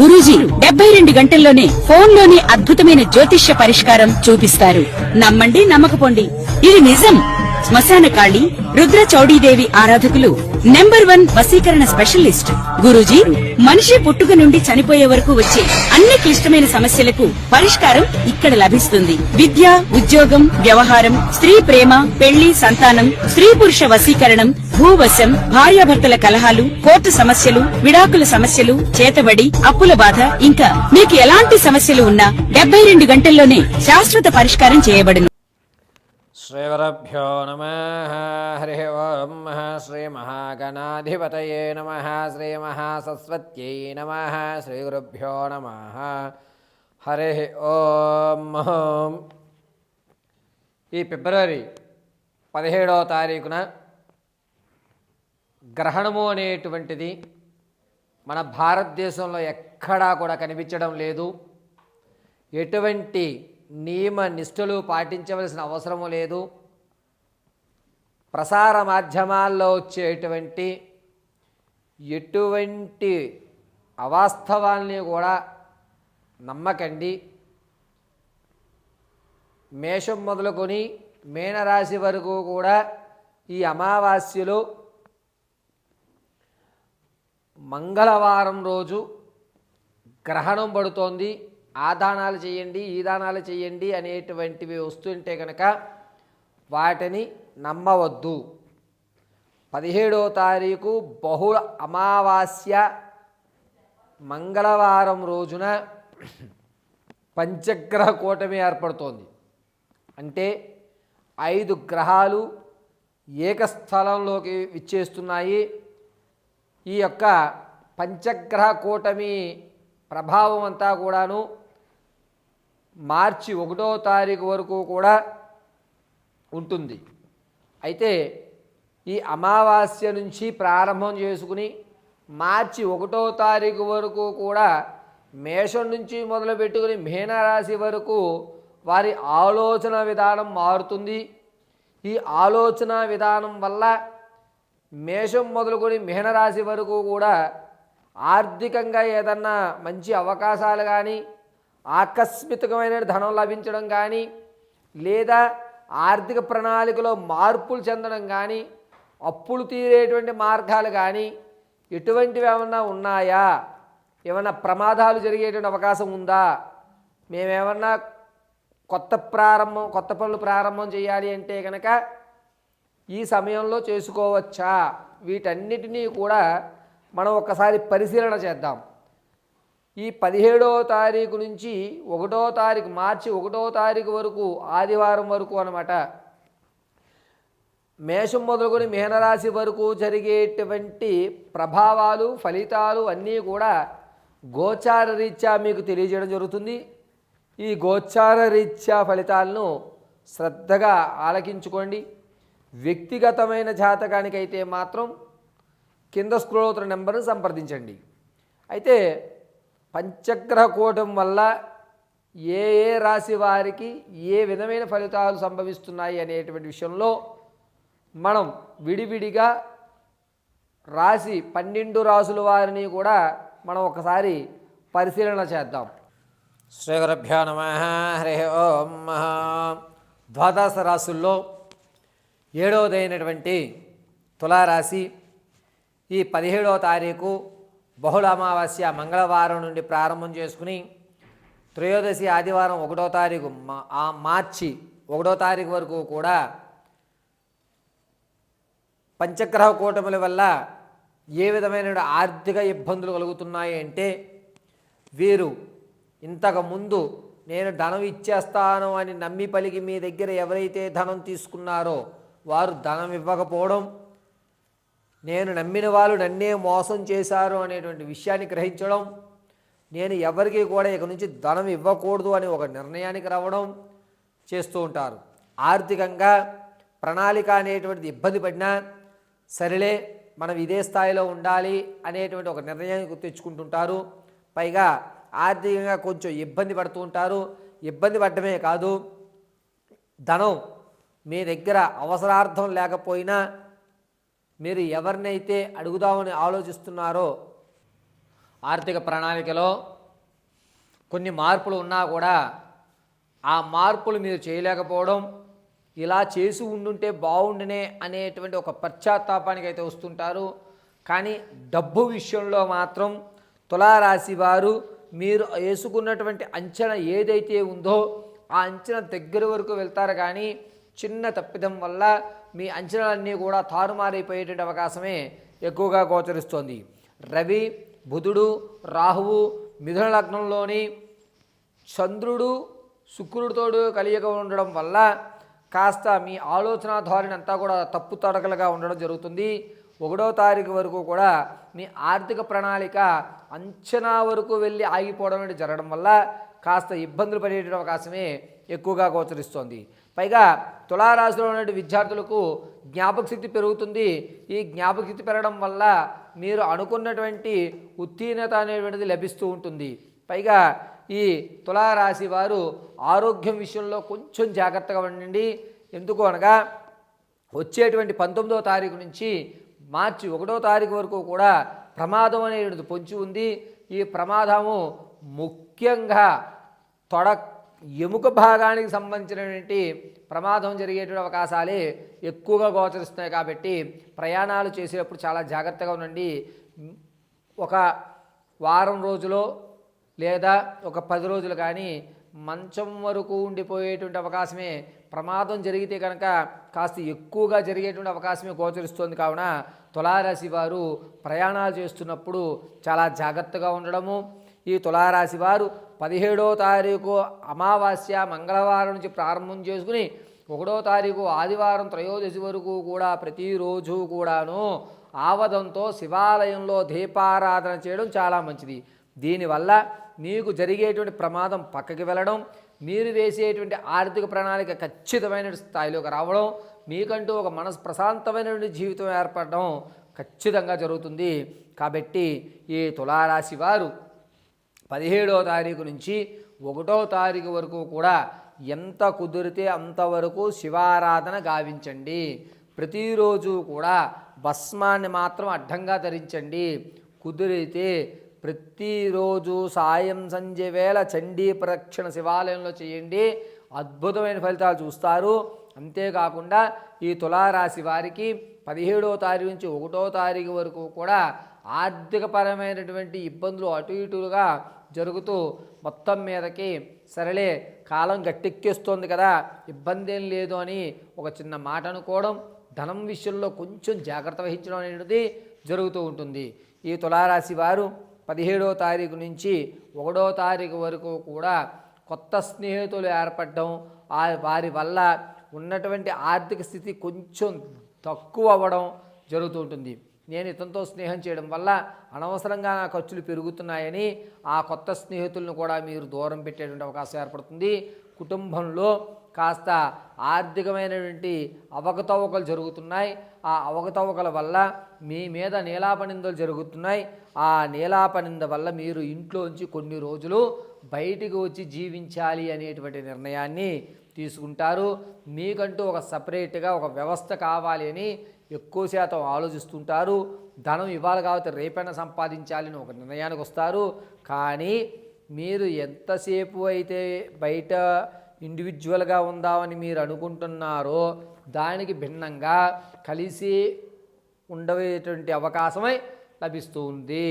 గురూజీ 72 గంటల్లోనే ఫోన్లోనే అద్భుతమైన జ్యోతిష్య పరిష్కారం చూపిస్తారు. నమ్మండి, నమ్మకపోండి, ఇది నిజం. శ్మశాన కాళి రుద్ర చౌడీదేవి ఆరాధకులు నంబర్ 1 వశీకరణ స్పెషలిస్ట్. గురూజీ మనిషి పుట్టుక నుండి చనిపోయే వరకు వచ్చే అన్ని క్లిష్టమైన సమస్యలకు పరిష్కారం ఇక్కడ లభిస్తుంది. విద్య, ఉద్యోగం, వ్యవహారం, స్త్రీ ప్రేమ, పెళ్లి, సంతానం, స్త్రీ పురుష వశీకరణం, భూవశం, భార్యాభర్తల కలహాలు, కోర్టు సమస్యలు, విడాకుల సమస్యలు, చేతబడి, అప్పుల బాధ, ఇంకా మీకు ఎలాంటి సమస్యలు ఉన్నా 72 గంటల్లోనే శాశ్వత పరిష్కారం చేయబడును. శ్రీగురుభ్యో నమః. హరి ఓం. శ్రీ మహాగణాధిపతయే నమః. శ్రీ మహాసరస్వత్యై నమః. శ్రీగురుభ్యో నమః. హరి ఓం. ఈ ఫిబ్రవరి 17వ తారీఖున గ్రహణము అనేటువంటిది మన భారతదేశంలో ఎక్కడా కూడా కనిపించడం లేదు. ఎటువంటి నియమ నిష్ఠలు పాటించవలసిన అవసరము లేదు. ప్రసార మాధ్యమాల్లో వచ్చేటువంటి ఎటువంటి అవాస్తవాల్ని కూడా నమ్మకండి. మేషం మొదలుకొని మీనరాశి వరకు కూడా ఈ అమావాస్యలో మంగళవారం రోజు గ్రహణం పడుతోంది. ఆ దానాలు చేయండి, ఈ దానాలు చేయండి అనేటువంటివి వస్తుంటే కనుక వాటిని నమ్మవద్దు. 17వ తారీఖు బహుళ అమావాస్య మంగళవారం రోజున పంచగ్రహ కూటమి ఏర్పడుతోంది. అంటే 5 గ్రహాలు ఏకస్థలంలోకి విచ్చేస్తున్నాయి. ఈ యొక్క పంచగ్రహ కూటమి ప్రభావం అంతా కూడాను మార్చి 1వ తారీఖు వరకు కూడా ఉంటుంది. అయితే ఈ అమావాస్య నుంచి ప్రారంభం చేసుకుని మార్చి 1వ తారీఖు వరకు కూడా మేషం నుంచి మొదలు పెట్టుకుని మీనరాశి వరకు వారి ఆలోచన విధానం మారుతుంది. ఈ ఆలోచన విధానం వల్ల మేషం మొదలుకొని మీనరాశి వరకు కూడా ఆర్థికంగా ఏదన్నా మంచి అవకాశాలు కానీ, ఆకస్మికమైన ధనం లభించడం కానీ, లేదా ఆర్థిక ప్రణాళికలో మార్పులు చెందడం కానీ, అప్పులు తీరేటువంటి మార్గాలు కానీ ఎటువంటివి ఏమన్నా ఉన్నాయా, ఏమన్నా ప్రమాదాలు జరిగేటువంటి అవకాశం ఉందా, మేమేమన్నా కొత్త పనులు ప్రారంభం చేయాలి అంటే కనుక ఈ సమయంలో చేసుకోవచ్చా, వీటన్నిటినీ కూడా మనం ఒకసారి పరిశీలన చేద్దాం. ఈ 17వ తారీఖు నుంచి 1వ తారీఖు మార్చి 1వ తారీఖు వరకు ఆదివారం వరకు అన్నమాట, మేషం మొదలుకొని మీనరాశి వరకు జరిగేటువంటి ప్రభావాలు, ఫలితాలు అన్నీ కూడా గోచార రీత్యా మీకు తెలియజేయడం జరుగుతుంది. ఈ గోచార రీత్యా ఫలితాలను శ్రద్ధగా ఆలకించుకోండి. వ్యక్తిగతమైన జాతకానికైతే మాత్రం కింద స్క్రోల్ అవుతున్న నెంబర్ను సంప్రదించండి. అయితే పంచగ్రహ కూటమి వల్ల ఏ ఏ రాశి వారికి ఏ విధమైన ఫలితాలు సంభవిస్తున్నాయి అనేటువంటి విషయంలో మనం విడివిడిగా రాశి 12 రాసుల వారిని కూడా మనం ఒకసారి పరిశీలన చేద్దాం. శ్రీ గురుభ్యో నమః. హరి ఓం. ద్వాదశ రాశుల్లో 7వదైనటువంటి తులారాశి ఈ 17వ తారీఖు బహుళ అమావాస్య మంగళవారం నుండి ప్రారంభం చేసుకుని త్రయోదశి ఆదివారం 1వ తారీఖు మార్చి 1వ తారీఖు వరకు కూడా పంచగ్రహ కూటముల వల్ల ఏ విధమైన ఆర్థిక ఇబ్బందులు కలుగుతున్నాయి అంటే, వీరు ఇంతకుముందు నేను ధనం ఇచ్చేస్తాను అని నమ్మి పలికి మీ దగ్గర ఎవరైతే ధనం తీసుకున్నారో వారు ధనం ఇవ్వకపోవడం, నేను నమ్మిన వాళ్ళు నన్నే మోసం చేశారు అనేటువంటి విషయాన్ని గ్రహించడం, నేను ఎవరికి కూడా ఇక నుంచి ధనం ఇవ్వకూడదు అని ఒక నిర్ణయానికి రావడం చేస్తూ ఉంటారు. ఆర్థికంగా ప్రణాళిక అనేటువంటిది ఇబ్బంది పడినా సరేలే మనం ఇదే స్థాయిలో ఉండాలి అనేటువంటి ఒక నిర్ణయానికి తెచ్చుకుంటుంటారు. పైగా ఆర్థికంగా కొంచెం ఇబ్బంది పడుతూ ఉంటారు. ఇబ్బంది పడటమే కాదు, ధనం మీ దగ్గర అవసరార్థం లేకపోయినా మీరు ఎవరినైతే అడుగుదామని ఆలోచిస్తున్నారో ఆర్థిక ప్రణాళికలో కొన్ని మార్పులు ఉన్నా కూడా ఆ మార్పులు మీరు చేయలేకపోవడం, ఇలా చేసి ఉండుంటే బాగుండునే అనేటువంటి ఒక పశ్చాత్తాపానికి అయితే వస్తుంటారు. కానీ డబ్బు విషయంలో మాత్రం తులారాశి వారు మీరు వేసుకున్నటువంటి అంచనా ఏదైతే ఉందో ఆ అంచనా దగ్గర వరకు వెళ్తారు. కానీ చిన్న తప్పిదం వల్ల మీ అంచనాలన్నీ కూడా తారుమారైపోయేటువంటి అవకాశమే ఎక్కువగా గోచరిస్తోంది. రవి, బుధుడు, రాహువు మిథున లగ్నంలోని చంద్రుడు శుక్రుడితోడు కలియక ఉండడం వల్ల కాస్త మీ ఆలోచన ధోరణి అంతా కూడా తప్పు తడకలుగా ఉండడం జరుగుతుంది. 1వ తారీఖు వరకు కూడా మీ ఆర్థిక ప్రణాళిక అంచనా వరకు వెళ్ళి ఆగిపోవడం అనేది జరగడం వల్ల కాస్త ఇబ్బందులు పడేటువంటి అవకాశమే ఎక్కువగా గోచరిస్తోంది. పైగా తులారాశిలో ఉన్న విద్యార్థులకు జ్ఞాపక శక్తి పెరుగుతుంది. ఈ జ్ఞాపక శక్తి పెరగడం వల్ల మీరు అనుకున్నటువంటి ఉత్తీర్ణత అనేటువంటిది లభిస్తూ ఉంటుంది. పైగా ఈ తులారాశి వారు ఆరోగ్యం విషయంలో కొంచెం జాగ్రత్తగా ఉండండి. ఎందుకు అనగా వచ్చేటువంటి 19వ తారీఖు నుంచి మార్చి 1వ తారీఖు వరకు కూడా ప్రమాదం అనేది పొంచి ఉంది. ఈ ప్రమాదము ముఖ్యంగా ఎముక భాగానికి సంబంధించినటువంటి ప్రమాదం జరిగేటువంటి అవకాశాలే ఎక్కువగా గోచరిస్తున్నాయి. కాబట్టి ప్రయాణాలు చేసేటప్పుడు చాలా జాగ్రత్తగా ఉండండి. ఒక వారం రోజులో లేదా ఒక 10 రోజులు కానీ మంచం వరకు ఉండిపోయేటువంటి అవకాశమే, ప్రమాదం జరిగితే కనుక కాస్త ఎక్కువగా జరిగేటువంటి అవకాశమే గోచరిస్తుంది. కావున తులారాశి వారు ప్రయాణాలు చేస్తున్నప్పుడు చాలా జాగ్రత్తగా ఉండడము. ఈ తులారాశి వారు 17వ తారీఖు అమావాస్య మంగళవారం నుంచి ప్రారంభం చేసుకుని 1వ తారీఖు ఆదివారం త్రయోదశి వరకు కూడా ప్రతిరోజు కూడాను ఆవదంతో శివాలయంలో దీపారాధన చేయడం చాలా మంచిది. దీనివల్ల మీకు జరిగేటువంటి ప్రమాదం పక్కకి వెళ్ళడం, మీరు వేసేటువంటి ఆర్థిక ప్రణాళిక ఖచ్చితమైన స్థాయిలోకి రావడం, మీకంటూ ఒక ప్రశాంతమైనటువంటి జీవితం ఏర్పడడం ఖచ్చితంగా జరుగుతుంది. కాబట్టి ఈ తులారాశి వారు 17వ తారీఖు నుంచి 1వ తారీఖు వరకు కూడా ఎంత కుదిరితే అంతవరకు శివారాధన గావించండి. ప్రతిరోజు కూడా భస్మాన్ని మాత్రం అడ్డంగా ధరించండి. కుదిరితే ప్రతిరోజు సాయం సంధ్య వేళ చండీ ప్రదక్షిణ శివాలయంలో చేయండి. అద్భుతమైన ఫలితాలు చూస్తారు. అంతేకాకుండా ఈ తులారాశి వారికి 17వ తారీఖు నుంచి 1వ తారీఖు వరకు కూడా ఆర్థికపరమైనటువంటి ఇబ్బందులు అటు ఇటుగా జరుగుతూ మొత్తం మీదకి సరేలే కాలం గట్టెక్కేస్తోంది కదా, ఇబ్బంది ఏం లేదు అని ఒక చిన్న మాట అనుకోవడం, ధనం విషయంలో కొంచెం జాగ్రత్త వహించడం అనేది జరుగుతూ ఉంటుంది. ఈ తులారాశి వారు 17వ తారీఖు నుంచి 1వ తారీఖు వరకు కూడా కొత్త స్నేహితులు ఏర్పడడం, వారి వల్ల ఉన్నటువంటి ఆర్థిక స్థితి కొంచెం తక్కువ అవ్వడం జరుగుతూ ఉంటుంది. నేను ఇతనితో స్నేహం చేయడం వల్ల అనవసరంగా నా ఖర్చులు పెరుగుతున్నాయని ఆ కొత్త స్నేహితులను కూడా మీరు దూరం పెట్టేటువంటి అవకాశం ఏర్పడుతుంది. కుటుంబంలో కాస్త ఆర్థికమైనటువంటి అవకతవకలు జరుగుతున్నాయి. ఆ అవకతవకల వల్ల మీ మీద నీలాపనిందలు జరుగుతున్నాయి. ఆ నీలాపనింద వల్ల మీరు ఇంట్లోంచి కొన్ని రోజులు బయటికి వచ్చి జీవించాలి అనేటువంటి నిర్ణయాన్ని తీసుకుంటారు. మీకంటూ ఒక సపరేట్గా ఒక వ్యవస్థ కావాలి అని ఎక్కువ శాతం ఆలోచిస్తుంటారు. ధనం ఇవ్వాలి కాబట్టి రేపైనా సంపాదించాలని ఒక నిర్ణయానికి వస్తారు. కానీ మీరు ఎంతసేపు అయితే బయట ఇండివిజువల్గా ఉందామని మీరు అనుకుంటున్నారో దానికి భిన్నంగా కలిసి ఉండేటువంటి అవకాశమే లభిస్తుంది.